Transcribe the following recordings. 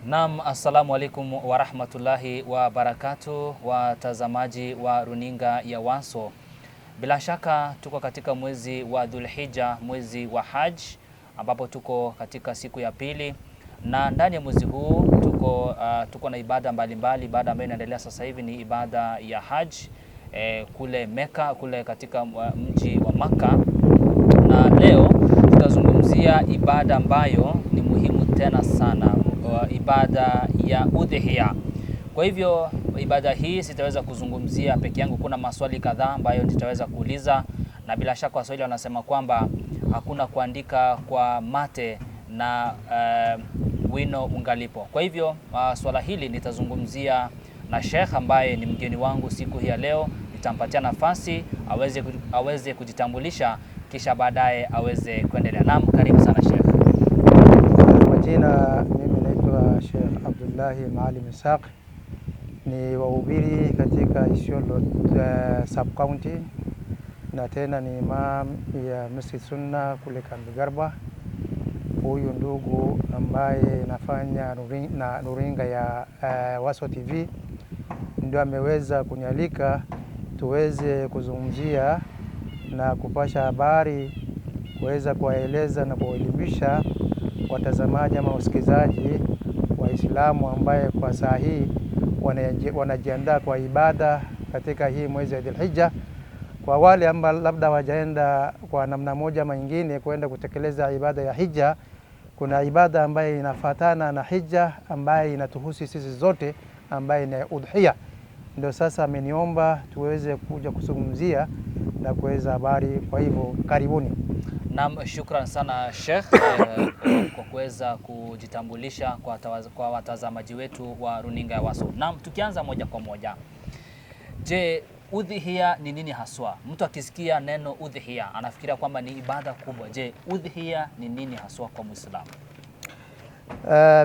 Naam, assalamu alaikum wa rahmatullahi wa barakatuh, watazamaji wa runinga ya Waso. Bila shaka tuko katika mwezi wa Dhulhijja, mwezi wa Hajj, ambapo tuko katika siku ya pili, na ndani ya mwezi huu tuko na ibada mbalimbali. Ibada ambayo inaendelea sasa hivi ni ibada ya Hajj kule Mecca, kule katika mji wa Makkah, na leo tutazungumzia ibada ambayo ni muhimu tena sana, ibada ya udhiya. Kwa hivyo ibada hii sitaweza kuzungumzia peke yangu, kuna maswali kadhaa ambayo nitaweza kuuliza, na bila shaka Waswahili wanasema kwamba hakuna kuandika kwa mate na wino ungalipo. Kwa hivyo swala hili nitazungumzia na Sheikh ambaye ni mgeni wangu siku hii ya leo. Nitampatia nafasi aweze kujitambulisha, kisha baadaye aweze kuendelea. Naam, karibu sana Sheikh. Majina, mimi naitwa Sheikh Abdullahi Maalim Ishaq, ni wahubiri katika Isiolo sub county, na tena ni imam ya Masjid Sunna kule Kambi Garba. Huyu ndugu ambaye nafanya runinga ya Waso TV ndio ameweza kunyalika tuweze kuzungumzia na kupasha habari, kuweza kuwaeleza na kuwaelimisha watazamaji ama wasikizaji Waislamu ambaye kwa saa hii wanajiandaa kwa ibada katika hii mwezi wa Dhulhijja. Kwa wale ambao labda wajaenda kwa namna moja ama nyingine kwenda kutekeleza ibada ya hija, kuna ibada ambaye inafatana na hija ambaye inatuhusu sisi zote ambaye ni udhiya. Ndio sasa ameniomba tuweze kuja kuzungumzia na kuweza habari. Kwa hivyo karibuni. Naam, shukran sana Sheikh kwa kuweza kujitambulisha kwa watazamaji wetu wa runinga ya Waso. Naam, tukianza moja kwa moja. Je, udhiya ni nini haswa? Mtu akisikia neno udhiya anafikiria kwamba ni ibada kubwa. Je, udhiya ni nini haswa kwa Muislamu?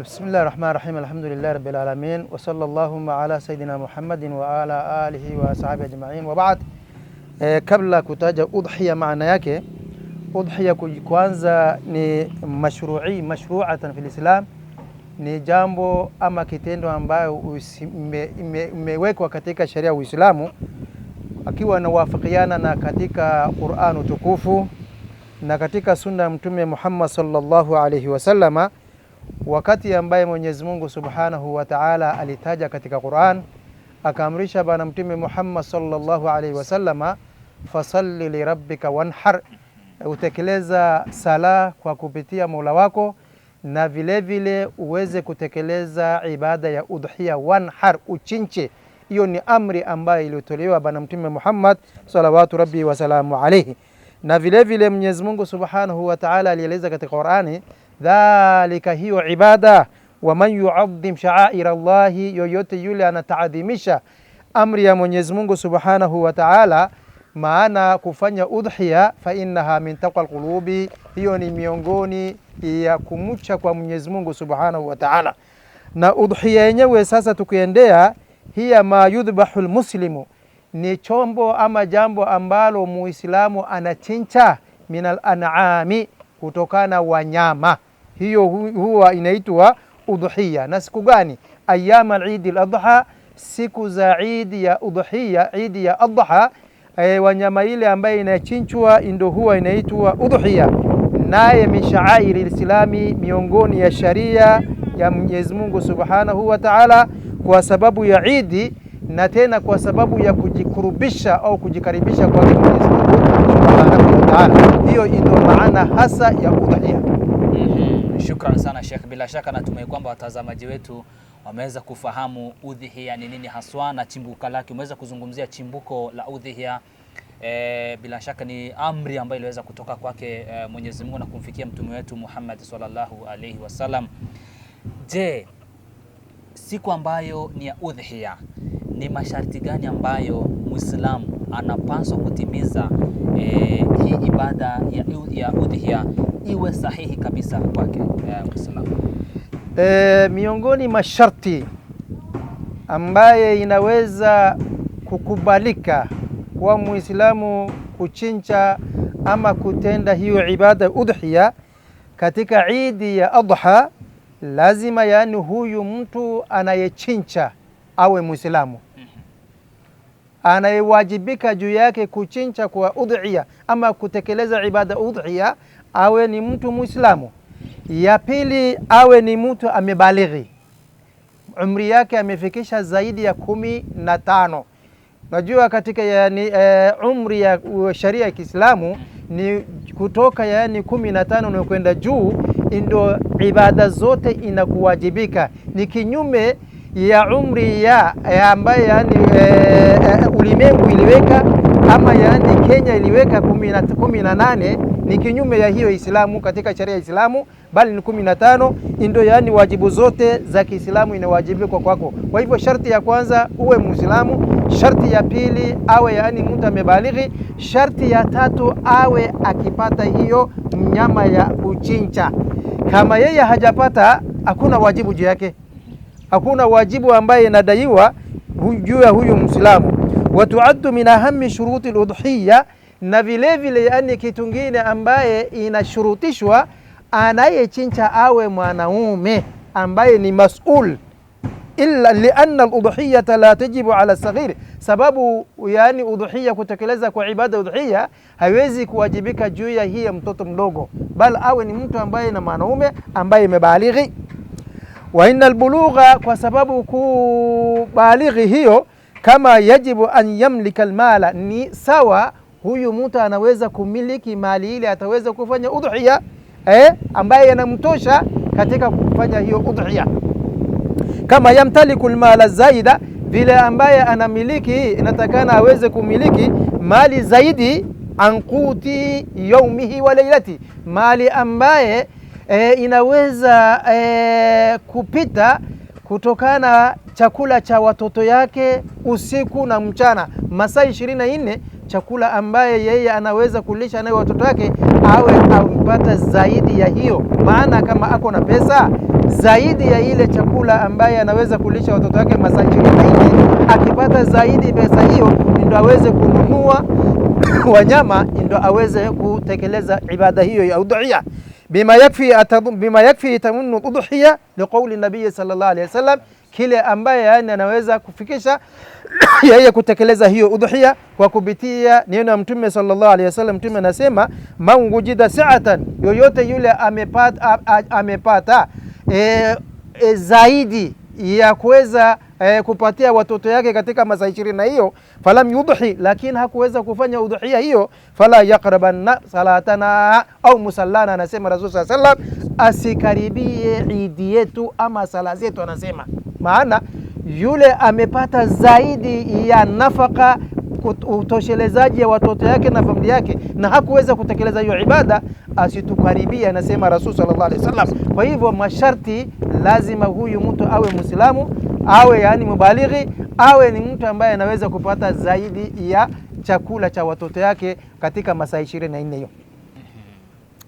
Bismillahirrahmanirrahim. Alhamdulillahi rabbil alamin wa sallallahu ala sayidina Muhammadin wa ala alihi wa sahbihi ajma'in. Wa ba'd, kabla kutaja udhiya maana yake, udhiya kwanza ni mashru'atan fil Islam, ni jambo ama kitendo ambayo imewekwa katika sheria ya Uislamu, akiwa inawafikiana na katika Qur'an tukufu na katika sunna ya Mtume Muhammad sallallahu alayhi wasallama, wakati ambaye Mwenyezi Mungu Subhanahu wa Ta'ala alitaja katika Qur'an, akaamrisha bana Mtume Muhammad sallallahu alayhi wasallama, fasalli li rabbika wanhar, utekeleza sala kwa kupitia Mola wako, na vile vile uweze kutekeleza ibada ya udhiya, wanhar, uchinche. Hiyo ni amri ambayo ilitolewa bana Mtume Muhammad salawatu rabbi wa salamu alayhi. Na vile vile Mwenyezi Mungu Subhanahu wa Ta'ala alieleza katika Qur'ani, dhalika hiyo ibada, wa man yu'azzim sha'air Allah, yoyote yule anataadhimisha amri ya Mwenyezi Mungu Subhanahu wa Ta'ala, maana kufanya udhiya, fa innaha min taqwal qulubi, hiyo ni miongoni ya kumcha kwa Mwenyezi Mungu Subhanahu wa Ta'ala. Na udhiya yenyewe sasa tukiendea, hiya ma yudhbahu almuslimu, ni chombo ama jambo ambalo Muislamu anachinja minal an'ami, kutokana wanyama. Hiyo huwa inaitwa udhiya. Na siku gani? Ayyam al-Eid al-Adha, siku za Eid ya udhiya, Eid ya Adha, wanyama ile ambaye inachinjwa ndio huwa inaitwa udhiya. Naye min sha'airi al-Islami, miongoni ya sharia ya Mwenyezi Mungu Subhanahu wa Ta'ala, kwa sababu ya Eid na tena kwa sababu ya kujikurubisha au kujikaribisha kwa Mwenyezi Mungu Subhanahu wa Ta'ala. Hiyo ndio maana hasa ya udhiya. Shukran sana Sheikh. Bila shaka natumai kwamba watazamaji wetu wameweza kufahamu udhiya ni nini haswa na chimbuko lake. Umeweza kuzungumzia chimbuko la udhiya. Bila shaka ni amri ambayo iliweza kutoka kwake Mwenyezi Mungu na kumfikia mtume wetu Muhammad sallallahu alayhi wasallam. Je, siku ambayo ni ya udhiya, ni masharti gani ambayo Muislamu anapaswa kutimiza hii ibada ya udhiya iwe sahihi kabisa kwake Muislamu? Miongoni masharti ambaye inaweza kukubalika kwa Muislamu kuchinja ama kutenda hiyo ibada udhiya katika Eid ya Adha, lazima yani huyu mtu anayechinja awe Muislamu. Anayewajibika juu yake kuchinja kwa udhiya ama kutekeleza ibada udhiya awe ni mtu Muislamu. Ya pili, awe ni mtu amebalighi, umri yake amefikisha zaidi ya 15. Najua katika yani umri ya sharia ya Kiislamu ni kutoka yani 15 na kwenda juu, ndio ibada zote inakuwajibika. Ni kinyume ya umri ya ambaye yani ulimwengu iliweka ama yani Kenya iliweka 18, ni kinyume ya hiyo Islamu. Katika sharia ya Islamu bali ni 15, ndio yani wajibu zote za Kiislamu inawajibika kwako. Kwa hivyo sharti ya kwanza uwe Muislamu, sharti ya pili awe yani mtu amebalighi, sharti ya tatu awe akipata hiyo mnyama ya kuchinja. Kama yeye hajapata, hakuna wajibu juu yake, hakuna wajibu ambaye inadaiwa juu ya huyu Muislamu. Watuaddu min ahammi shuruti al-udhiyya, na vile vile yani kitu kingine ambaye inashurutishwa, anayechinja awe mwanaume ambaye ni mas'ul, illa lianna al-udhiyya la tajibu ala saghir, sababu yani udhiyya kutekeleza kwa ibada udhiyya haiwezi kuwajibika juu ya hii mtoto mdogo, bal awe ni mtu ambaye na mwanaume ambaye imebalighi. Wa inna al-bulugha, kwa sababu kubalighi hiyo kama yajibu an yamlika al-mala, ni sawa huyu mtu anaweza kumiliki mali ile, ataweza kufanya udhiya ambaye yanamtosha katika kufanya hiyo udhiya. Kama yamtaliku al-mala zaida, vile ambaye anamiliki inatakana aweze kumiliki mali zaidi, anquti yawmihi wa laylati, mali ambaye inaweza kupita kutokana chakula cha watoto yake usiku na mchana, masaa 24, chakula ambaye yeye anaweza kulisha nayo watoto wake awe ampata zaidi ya hiyo. Maana kama ako na pesa zaidi ya ile chakula ambaye anaweza kulisha watoto wake masaa 24, akipata zaidi pesa hiyo ndio aweze kununua wanyama, ndio aweze kutekeleza ibada hiyo ya udhiya. Bima yakfi tamunnu udhiya liqauli nabii sallallahu alayhi wasallam, kile ambaye yani anaweza kufikisha yeye kutekeleza hiyo udhiya kwa kupitia neno ya Mtume sallallahu alayhi wasallam. Mtume anasema man wujida sa'atan, yoyote yule amepata zaidi ya kuweza kupatia watoto yake katika masaa 20 na hiyo, falam yudhi, lakini hakuweza kufanya udhiya hiyo, fala yaqrabanna salatana au musallana, anasema Rasul sallallahu alayhi wasallam, asikaribie idi yetu ama sala zetu. Anasema maana yule amepata zaidi ya nafaka, utoshelezaji ya watoto yake na familia yake, na hakuweza kutekeleza hiyo ibada, asitukaribia, anasema Rasul sallallahu alaihi wasallam. Kwa hivyo masharti, lazima huyu mtu awe Muislamu, awe yani mubalighi, awe ni mtu ambaye anaweza kupata zaidi ya chakula cha watoto yake katika masaa 24 hiyo.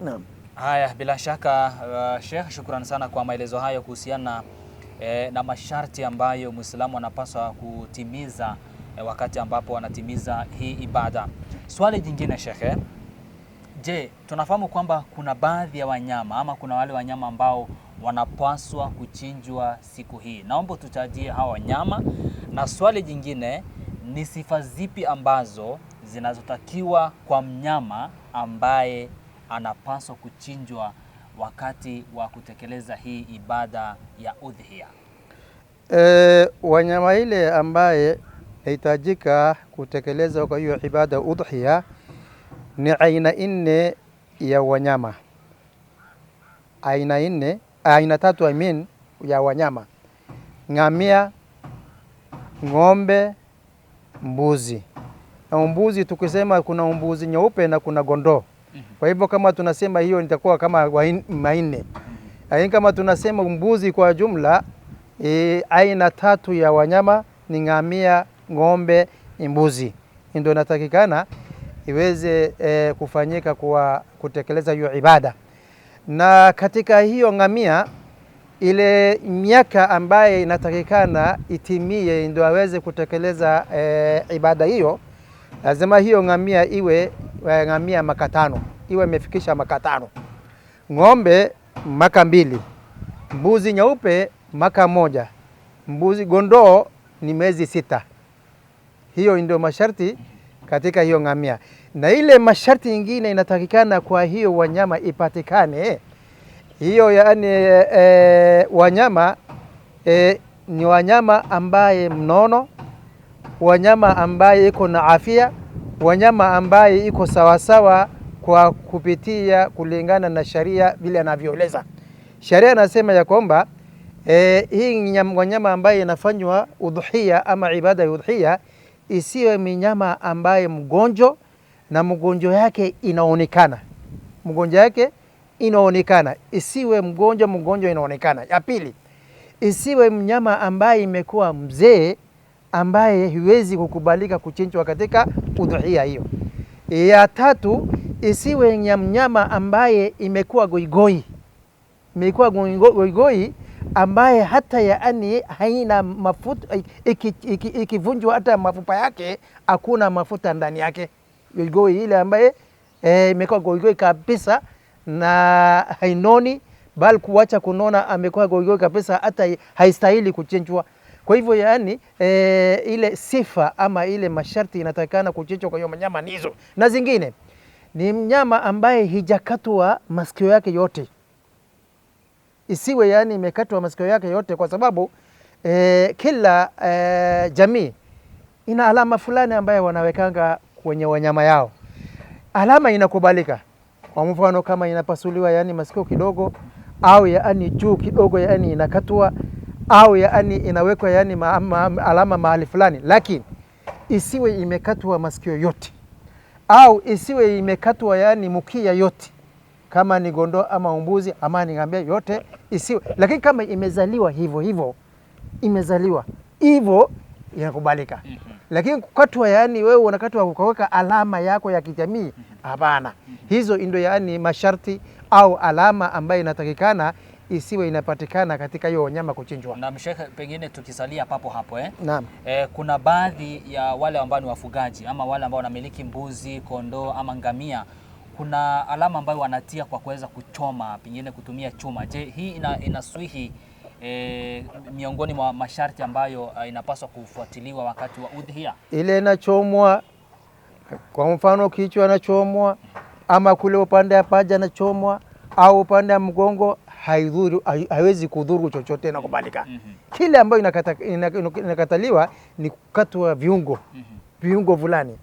Naam. Haya, bila shaka Sheikh, shukrani sana kwa maelezo hayo kuhusiana na masharti ambayo Muislamu anapaswa kutimiza wakati ambapo anatimiza hii ibada. Swali jingine Sheikh, je, tunafahamu kwamba kuna baadhi ya wanyama ama kuna wale wanyama ambao wanapaswa kuchinjwa siku hii? Naomba tutajie hawa wanyama, na swali jingine ni sifa zipi ambazo zinazotakiwa kwa mnyama ambaye anapaswa kuchinjwa wakati wa kutekeleza hii ibada ya udhiya? Wanyama ile ambaye hitajika kutekeleza kwa hiyo ibada udhiya ni aina 4 ya wanyama. Aina 3 ya wanyama: ngamia, ng'ombe, mbuzi. Na mbuzi tukisema kuna mbuzi nyeupe na kuna kondoo. Kwa hivyo kama tunasema hiyo itakuwa kama 4. Lakini kama tunasema mbuzi kwa jumla, aina 3 ya wanyama ni ngamia, ng'ombe, mbuzi, ndio natakikana iweze kufanyika kwa kutekeleza hiyo ibada. Na katika hiyo ngamia, ile miaka ambaye inatakikana itimie ndio aweze kutekeleza ibada hiyo, lazima hiyo ngamia iwe ngamia maka 5, iwe imefikisha maka 5. Ng'ombe maka 2, Mbuzi nyeupe mwaka mmoja, mbuzi gondoo ni miezi 6. Hiyo ndio masharti katika hiyo ngamia. Na ile masharti nyingine inatakikana kwa hiyo wanyama ipatikane. Hiyo yani wanyama ni wanyama ambaye mnono, wanyama ambaye iko na afya, wanyama ambaye iko sawasawa kwa kupitia kulingana na sharia vile anavyoeleza. Sharia nasema ya kwamba hii wanyama ambaye inafanywa udhuhia ama ibada ya udhuhia isiwe mnyama ambaye mgonjo na mgonjo yake inaonekana. Mgonjo yake inaonekana, isiwe mgonjo inaonekana. Ya pili, isiwe mnyama ambaye imekuwa mzee ambaye hiwezi kukubalika kuchinjwa katika udhuhia hiyo. Ya tatu, isiwe mnyama ambaye imekuwa goigoi. Imekuwa goigoi ambaye hata yaani haina mafuta, ikivunjwa hata mafupa yake hakuna mafuta ndani yake. Goigoi ile ambaye imekuwa goigoi kabisa na hainoni, bali kuacha kunona, amekuwa goigoi kabisa hata haistahili kuchinjwa. Kwa hivyo yaani ile sifa ama ile masharti inatakikana kuchinjwa kwa hiyo mnyama ni hizo. Na zingine ni mnyama ambaye hijakatwa masikio yake yote. Isiwe yani imekatwa masikio yake yote, kwa sababu kila jamii ina alama fulani ambaye wanawekanga kwenye wanyama yao. Alama inakubalika. Kwa mfano kama inapasuliwa yani masikio kidogo, au yani juu kidogo yani inakatwa, au yani inawekwa yani alama mahali fulani, lakini isiwe imekatwa masikio yote, au isiwe imekatwa yani mkia yote, kama ni gondoo ama mbuzi ama ni ng'ombe yote isiwe. Lakini kama imezaliwa hivyo imezaliwa hivyo inakubalika. Lakini kukatwa yani wewe unakatwa ukaweka alama yako ya kijamii, hapana. Hizo ndio yani masharti au alama ambayo inatakikana isiwe inapatikana katika hiyo wanyama kuchinjwa. Na Sheikh, pengine tukisalia papo hapo Naam. Kuna baadhi ya wale ambao ni wafugaji ama wale ambao wanamiliki mbuzi, kondoo ama ngamia, kuna alama ambayo wanatia kwa kuweza kuchoma, pengine kutumia chuma. Je, hii inaswihi miongoni mwa masharti ambayo inapaswa kufuatiliwa wakati wa udhiya? Ile inachomwa, kwa mfano kichwa inachomwa, ama kule upande ya paja inachomwa, au upande ya mgongo, haiwezi kudhuru chochote na kubalika. Kile ambayo inakataliwa ni kukatwa viungo. Viungo fulani.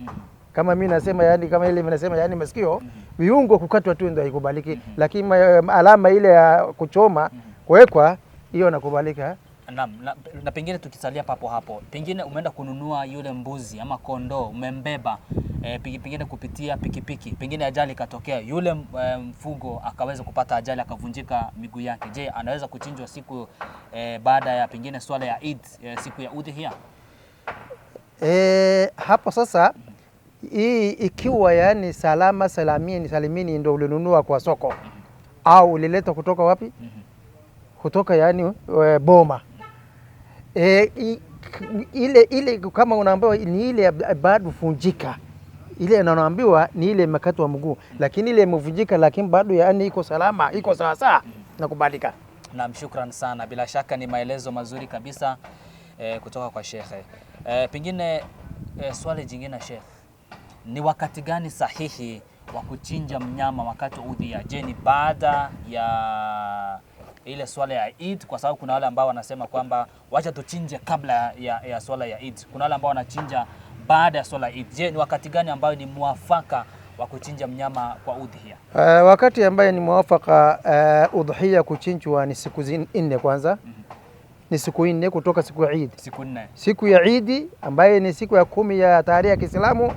Kama mimi nasema yani, kama ile ninasema yani masikio, viungo kukatwa tu ndio haikubaliki. Lakini alama ile ya kuchoma kuwekwa, hiyo nakubalika. Na pengine tukisalia papo hapo, pengine umeenda kununua yule mbuzi ama kondoo, umembeba pengine kupitia pikipiki, pengine ajali katokea, yule mfugo akaweza kupata ajali akavunjika miguu yake. Je, anaweza kuchinjwa siku baada ya pengine swala ya Eid, siku ya udhiya? Hapo sasa hii ikiwa yani salimini ndio ulinunua kwa soko, au ulileta kutoka wapi? Kutoka yani boma. Ile kama unaambiwa ni ile bado funjika, ile anaambiwa ni ile imekatwa mguu, lakini ile imevunjika lakini bado yani iko salama, iko sawa na kubalika. Naam, shukran sana. Bila shaka ni maelezo mazuri kabisa kutoka kwa Sheikh. Pengine swali jingine Sheikh, ni wakati gani sahihi wa kuchinja mnyama wakati wa udhiya? Je, ni baada ya ile swala ya Eid? Kwa sababu kuna wale ambao wanasema kwamba wacha tuchinje kabla ya swala ya Eid. Kuna wale ambao wanachinja baada ya swala ya Eid. Je, ni wakati gani ambayo ni muafaka wa kuchinja mnyama kwa udhiya? Wakati ambaye ni muafaka udhiya kuchinjwa ni siku 4 kwanza. Ni siku 4 kutoka siku ya Eid. Siku 4. Siku ya Eid ambaye ni siku ya 10 ya tarehe ya Kiislamu,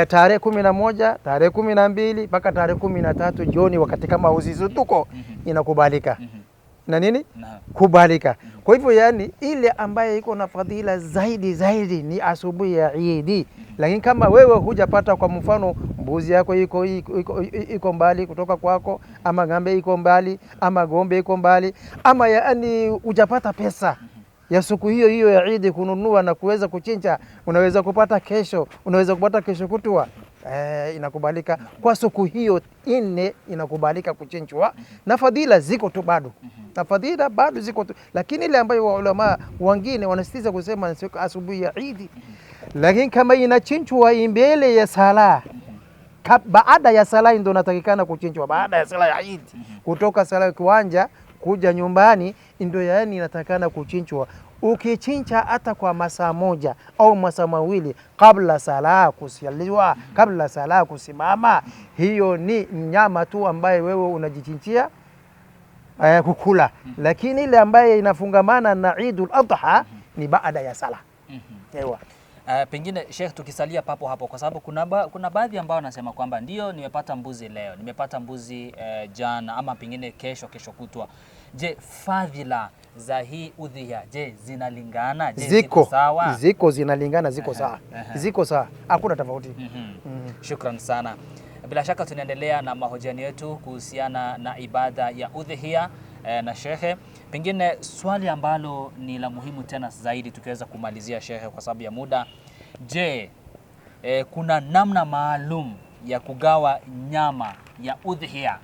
tarehe 11, tarehe 12 mpaka tarehe 13 jioni, wakati kama usizutuko inakubalika. Na nini? Kubalika. Kwa hivyo yani ile ambaye iko na fadhila zaidi ni asubuhi ya Eid. Lakini kama wewe hujapata, kwa mfano mbuzi yako iko mbali kutoka kwako, ama ng'ombe iko mbali, ama gombe iko mbali, ama yani hujapata pesa ya siku hiyo ya Eid kununua na kuweza kuchinja, unaweza kupata kesho, unaweza kupata kesho kutwa, inakubalika kwa siku hiyo 4 inakubalika kuchinjwa, na fadhila ziko tu bado, na fadhila bado ziko tu, lakini ile ambayo ulama wengine wanasitiza kusema siku asubuhi ya Eid, lakini kama inachinjwa mbele ya sala, baada ya sala ndio natakikana kuchinjwa, baada ya sala ya Eid, kutoka sala kiwanja kuja nyumbani ndio yani inatakikana kuchinjwa. Ukichinja hata kwa masaa moja au masaa mawili kabla sala kusaliwa, kabla sala kusimama, hiyo ni nyama tu ambaye wewe unajichinjia kukula. Lakini ile ambaye inafungamana na Eidul Adha ni baada ya sala. Ewa. Pengine Sheikh, tukisalia papo hapo, kwa sababu kuna baadhi ambao wanasema kwamba ndio nimepata mbuzi leo, nimepata mbuzi jana, ama pengine kesho kutwa. Je, fadhila za hii udhiya, je, zinalingana? Je, ziko sawa? Ziko zinalingana, ziko sawa. Ziko sawa, hakuna tofauti. Shukran sana. Bila shaka tunaendelea na mahojiano yetu kuhusiana na ibada ya udhiya na Sheikh. Pengine swali ambalo ni la muhimu tena zaidi tukiweza kumalizia Sheikh kwa sababu ya muda. Je, kuna namna maalum ya kugawa nyama ya udhiya?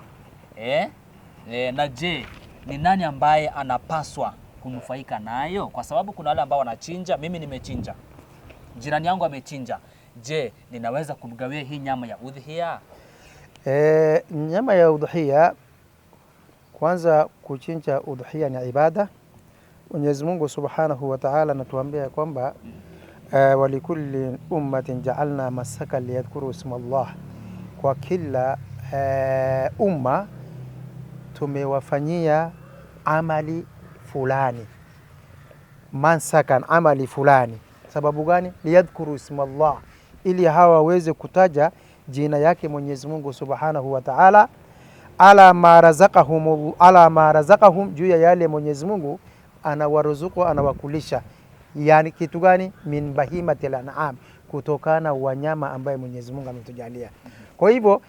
Na je, ni nani ambaye anapaswa kunufaika nayo? Kwa sababu kuna wale ambao wanachinja, mimi nimechinja, jirani yangu amechinja. Je, ninaweza kumgawia hii nyama ya udhiya? Nyama ya udhiya, kwanza kuchinja udhiya ni ibada. Mwenyezi Mungu Subhanahu wa Ta'ala anatuambia kwamba walikulli ummatin ja'alna masaka liyadhkuru isma Allah, kwa kila umma tumewafanyia amali fulani, mansakan, amali fulani. Sababu gani? Liyadhkuru isma Allah, ili hawa waweze kutaja jina yake Mwenyezi Mungu Subhanahu wa Ta'ala, ala ma razaqahum, juu ya yale Mwenyezi Mungu anawaruzuku, anawakulisha. Yani kitu gani? Min bahimatil an'am, kutokana wanyama ambaye Mwenyezi Mungu ametujalia. Kwa hivyo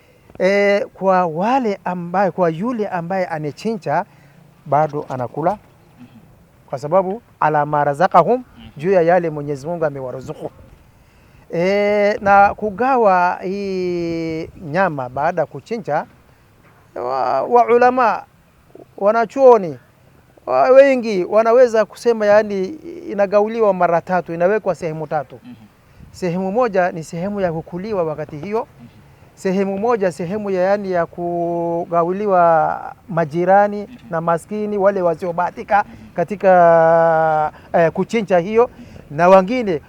kwa wale ambaye, kwa yule ambaye anechinja bado anakula, kwa sababu ala ma razaqahum, juu ya yale Mwenyezi Mungu amewaruzuku. Na kugawa hii nyama baada kuchinja, wa ulama wanachuoni wengi wanaweza kusema yani inagauliwa mara 3, inawekwa sehemu 3. Sehemu moja ni sehemu ya kukuliwa wakati hiyo, sehemu moja sehemu ya yani ya kugauliwa majirani na maskini, wale wasiobahatika katika kuchinja hiyo, na wengine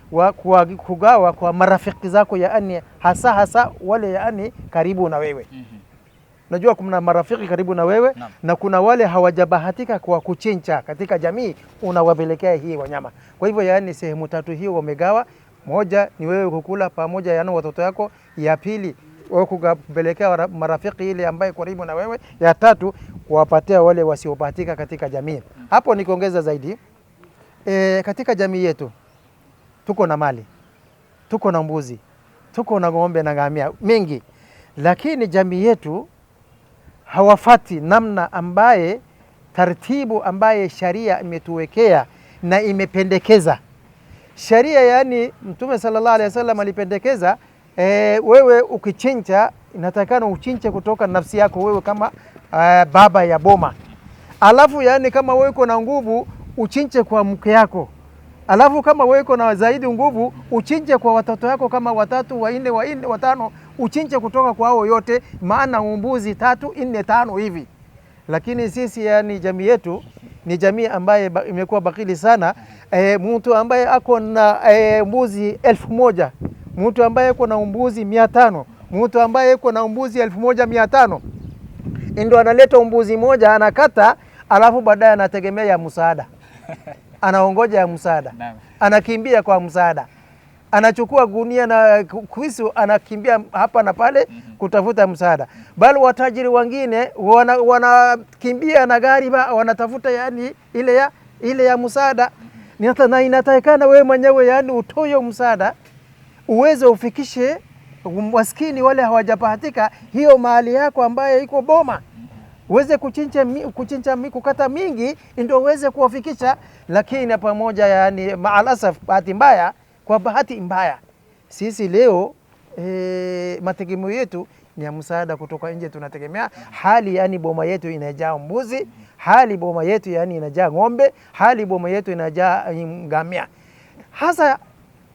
kugawa kwa marafiki zako, yani hasa wale yani karibu na wewe. Najua kuna marafiki karibu na wewe na kuna wale hawajabahatika kwa kuchinja katika jamii, unawapelekea hii wanyama. Kwa hivyo yani sehemu 3 hiyo wamegawa. Moja ni wewe kukula pamoja yani watoto yako, ya pili wewe kupelekea marafiki ile ambaye karibu na wewe, ya 3 kuwapatia wale wasiobahatika katika jamii. Hapo nikiongeza zaidi, katika jamii yetu tuko na mali, tuko na mbuzi, tuko na ng'ombe na ngamia mingi, lakini jamii yetu hawafati namna ambaye taratibu ambaye sharia imetuwekea na imependekeza. Sharia yani Mtume sallallahu alaihi wasallam alipendekeza, wewe ukichinja inatakana uchinje kutoka nafsi yako wewe kama baba ya boma. Alafu yani kama wewe uko na nguvu uchinje kwa mke yako. Alafu kama wewe uko na zaidi nguvu uchinje kwa watoto yako kama 3, 4, 5, uchinje kutoka kwa hao yote, maana mbuzi 3, 4, 5 hivi. Lakini sisi yani jamii yetu ni jamii ambaye imekuwa bakili sana. Mtu ambaye ako na mbuzi 1000, mtu ambaye ako na mbuzi 500, mtu ambaye ako na mbuzi 1500, ndio analeta mbuzi moja anakata, alafu baadaye anategemea ya msaada. Anaongoja ya msaada, anakimbia kwa msaada, anachukua gunia na kuisu, anakimbia hapa na pale kutafuta msaada. Bali watajiri wengine wanakimbia na gari wanatafuta yani ile ya msaada. Na inatakikana wewe mwenyewe yani utoe msaada, uweze ufikishe maskini wale hawajapatika hiyo mali yako ambaye iko boma, uweze kuchinja kukata mingi ndio uweze kuwafikisha. Lakini pamoja yani maalasaf, bahati mbaya, kwa bahati mbaya sisi leo mategemeo yetu ni ya msaada kutoka nje tunategemea. Hali yani boma yetu inajaa mbuzi, hali boma yetu yani inajaa ng'ombe, hali boma yetu inajaa ngamia. Hasa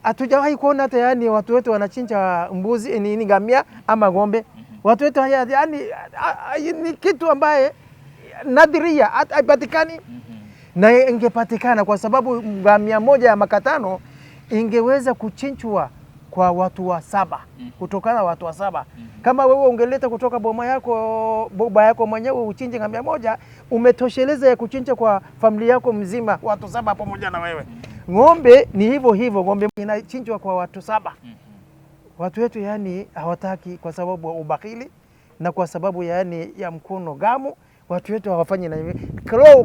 hatujawahi kuona hata yani watu wetu wanachinja mbuzi ni ngamia ama ng'ombe. Watu wetu yani ni kitu ambaye nadiria haipatikani. Na ingepatikana kwa sababu ngamia moja ya makatano ingeweza kuchinjwa kwa watu wa 7, kutokana watu wa 7. Kama wewe ungeleta kutoka boma yako mwenyewe uchinje ngamia moja, umetosheleza ya kuchinja kwa familia yako mzima, watu 7 pamoja na wewe. Ng'ombe ni hivyo hivyo, ng'ombe inachinjwa kwa watu 7. Watu wetu yani hawataki kwa sababu ya ubakili na kwa sababu yani ya mkono gamu. Watu wetu hawafanyi na hivi.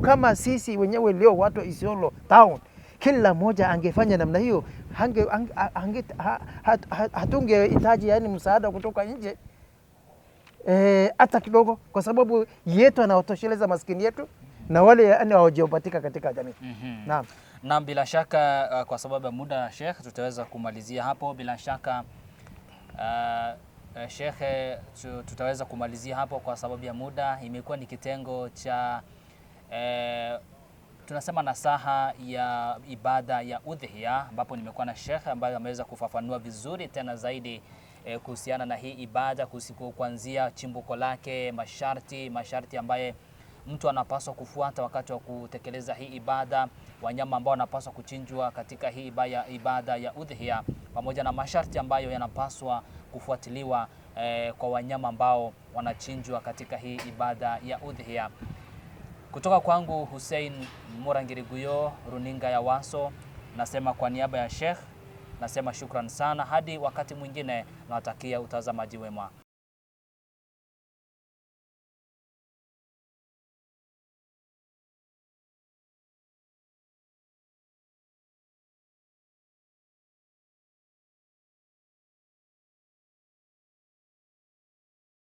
Kama sisi wenyewe leo watu wa Isiolo town, kila mmoja angefanya namna hiyo, hatungehitaji yani msaada kutoka nje hata kidogo, kwa sababu yetu anaotosheleza maskini yetu na wale yani hawajapatika katika jamii. Naam. Na bila shaka kwa sababu ya muda Sheikh, tutaweza kumalizia hapo bila shaka. Sheikh, tutaweza kumalizia hapo kwa sababu ya muda. Imekuwa ni kitengo cha tunasema nasaha ya ibada ya udhiya, ambapo nimekuwa na Sheikh ambaye ameweza kufafanua vizuri tena zaidi kuhusiana na hii ibada, kuanzia chimbuko lake, masharti ambaye mtu anapaswa kufuata wakati wa kutekeleza hii ibada, wanyama ambao wanapaswa kuchinjwa katika hii ibada ya udhiya, pamoja na masharti ambayo yanapaswa kufuatiliwa kwa wanyama ambao wanachinjwa katika hii ibada ya udhiya. Kutoka kwangu Hussein Murangiriguyo, runinga ya Waso, nasema kwa niaba ya Sheikh, nasema shukran sana. Hadi wakati mwingine, nawatakia utazamaji wema.